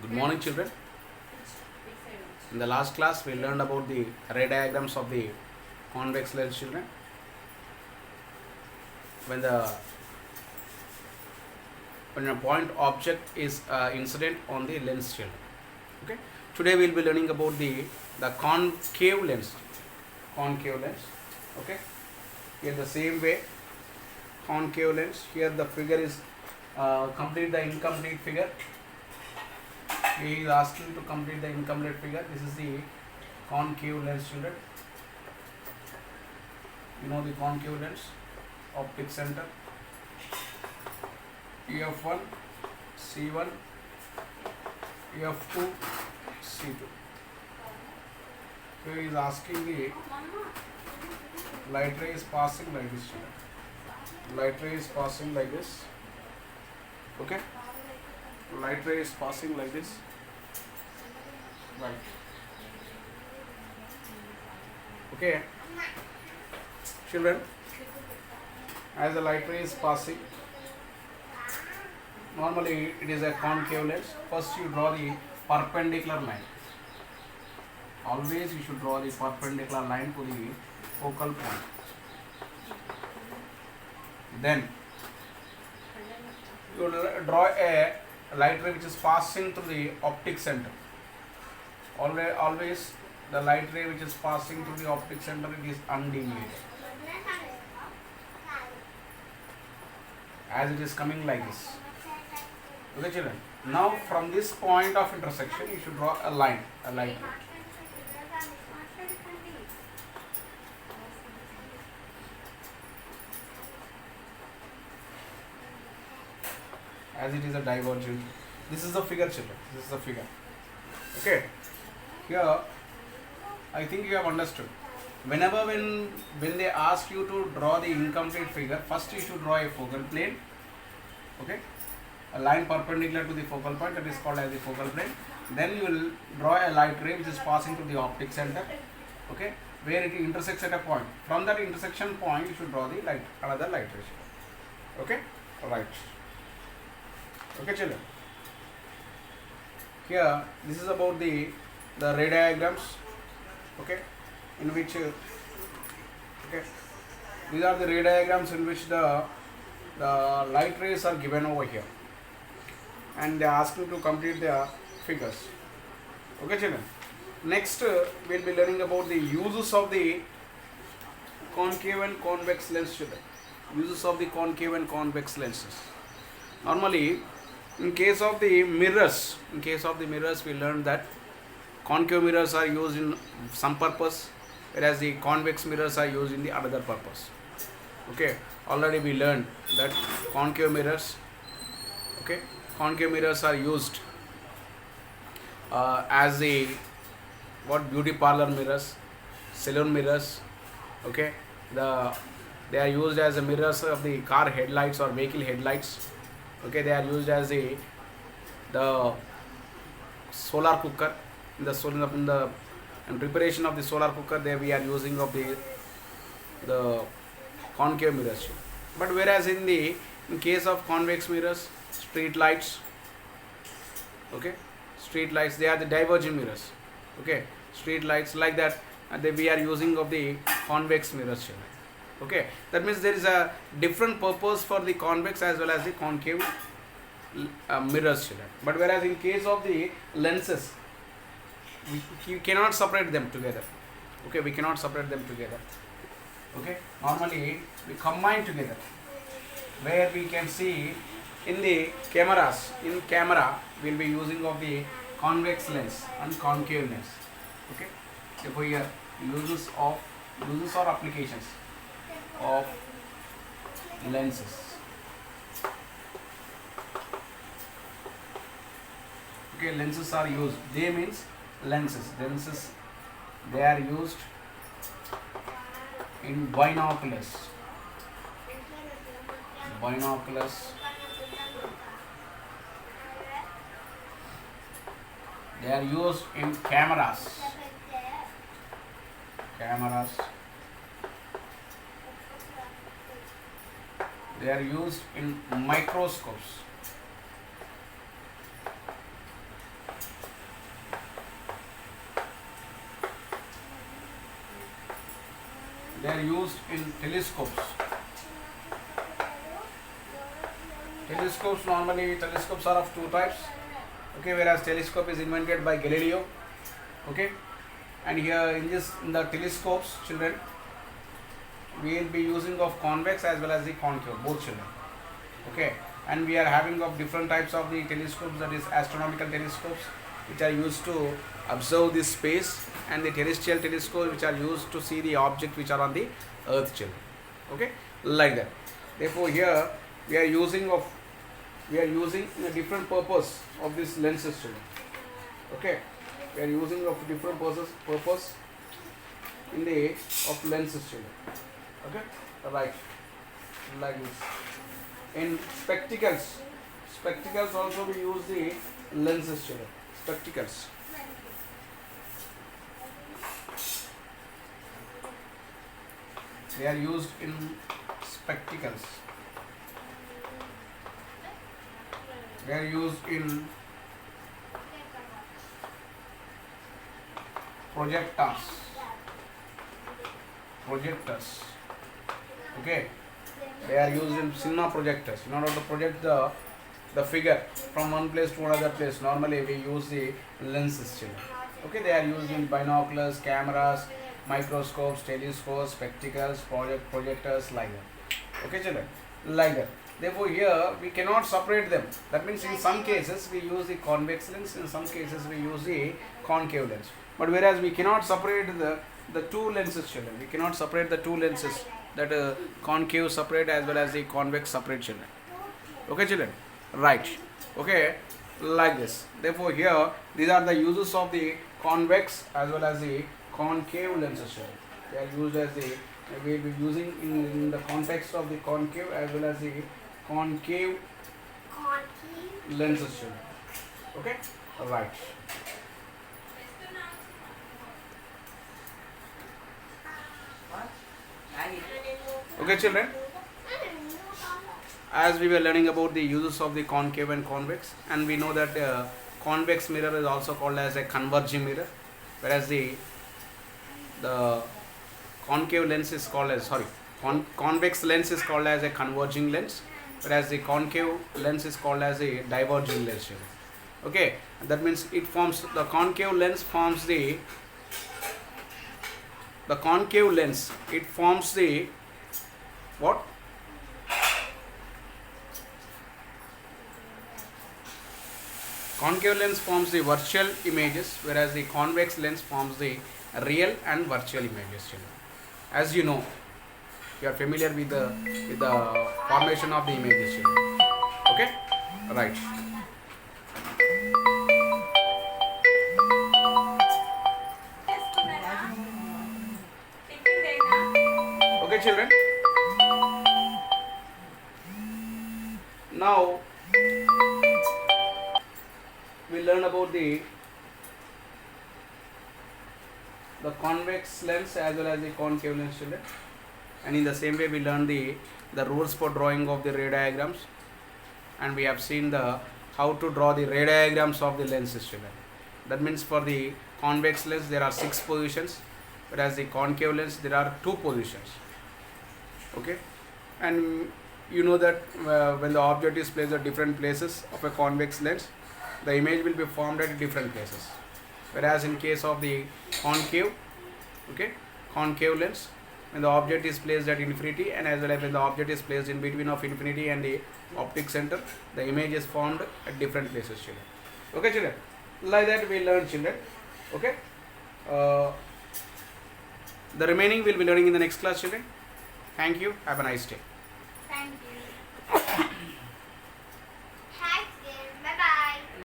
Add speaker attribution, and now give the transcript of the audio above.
Speaker 1: Good morning, children. In the last class, we learned about the ray diagrams of the convex lens, children. When the when a point object is incident on the lens, children. Okay. Today we will be learning about the concave lens. Concave lens. Okay. Here the same way. Concave lens. Here the figure is complete the incomplete figure. He is asking to complete the incomplete figure. This is the concave lens, children. You know the concave lens, optic center, EF1, C1, EF2, C2. Here he is asking the light ray is passing like this, children. Light ray is passing like this. Okay. Light ray is passing like this. Right. Okay. Children, as the light ray is passing, normally it is a concave lens. First you draw the perpendicular line. Always you should draw the perpendicular line to the focal point. Then you will draw a light ray which is passing through the optic center. Always the light ray which is passing through the optic center, it is undeviated. As it is coming like this. Okay, children. Now from this point of intersection, you should draw a line, a light ray. As it is a divergent. This is the figure, children. This is the figure. Okay. Here, I think you have understood. Whenever when they ask you to draw the incomplete figure, first you should draw a focal plane. Okay. A line perpendicular to the focal point, that is called as the focal plane. Then you will draw a light ray which is passing to the optic center. Okay. Where it intersects at a point. From that intersection point, you should draw the another light ray. Okay. Right. Okay, children. Here, this is about the ray diagrams. Okay, in which okay, these are the ray diagrams in which the light rays are given over here, and they are asking to complete their figures. Okay, children. Next, we will be learning about the uses of the concave and convex lens, children. Uses of the concave and convex lenses. Normally, in case of the mirrors, we learned that concave mirrors are used in some purpose, whereas the convex mirrors are used in the another purpose. Okay, already we learned that concave mirrors are used as the beauty parlor mirrors, salon mirrors. Okay, they are used as the mirrors of the car headlights or vehicle headlights. Okay, they are used as the solar cooker. In the preparation of the solar cooker, there we are using of the concave mirrors. But whereas in case of convex mirrors, street lights, they are the diverging mirrors. Okay, street lights like that, we are using of the convex mirrors. Okay, that means there is a different purpose for the convex as well as the concave mirrors, children. But whereas in case of the lenses, you cannot separate them together. Okay, we cannot separate them together. Okay, normally we combine together. Where we can see in the cameras, we will be using of the convex lens and concave lens. Okay, therefore here uses or applications of lenses. Okay, lenses are used. They means lenses. They are used in binoculars. They are used in cameras. They are used in microscopes. they are used in telescopes. Telescopes, normally telescopes are of two types, okay, whereas telescope is invented by Galileo, okay, and here in the telescopes, children, we will be using of convex as well as the concave, both, children, okay, and we are having of different types of the telescopes, that is astronomical telescopes, which are used to observe the space, and the terrestrial telescopes, which are used to see the object which are on the earth, children, okay, like that. Therefore here we are using a different purpose of this lenses, children, okay, we are using of different purpose in the of lenses, children, okay, right, like this. In spectacles also we use the lenses, children, spectacles. They are used in spectacles. They are used in projectors. Okay. They are used in cinema projectors in order to project the figure from one place to another place. Normally we use the lenses, children. Okay, they are used in binoculars, cameras, microscopes, telescopes, spectacles, projectors, like that. Okay, children, like that. Therefore here we cannot separate them. That means in some cases we use the convex lens, in some cases we use the concave lens. But whereas we cannot separate the two lenses, children. We cannot separate the two lenses, that concave separate as well as the convex separate, children. Okay, children, right. Okay, like this. Therefore here these are the uses of the convex as well as the concave lenses, children. They are used as the, we will be using in the context of the concave as well as the concave lenses, children. Okay, right. Okay, children, as we were learning about the uses of the concave and convex, and we know that convex mirror is also called as a converging mirror, whereas the concave lens is called as, convex lens is called as a converging lens, whereas the concave lens is called as a diverging lens, children. Okay, that means it forms, the concave lens forms the concave lens, it forms the what? Concave lens forms the virtual images, whereas the convex lens forms the real and virtual images, children. As you know, you are familiar with the formation of the images, children. Okay, right. Okay, children. Now we learn about the convex lens as well as the concave lens, children, and in the same way we learn the rules for drawing of the ray diagrams, and we have seen how to draw the ray diagrams of the lenses, children. That means for the convex lens there are 6 positions, whereas the concave lens there are 2 positions. Okay, and you know that when the object is placed at different places of a convex lens, the image will be formed at different places, whereas in case of the concave lens, when the object is placed at infinity and as well as when the object is placed in between of infinity and the optic center, the image is formed at different places, children. Okay, children, like that we learn, children. Okay, the remaining we will be learning in the next class, children. Thank you. Have a nice day.
Speaker 2: Thank you.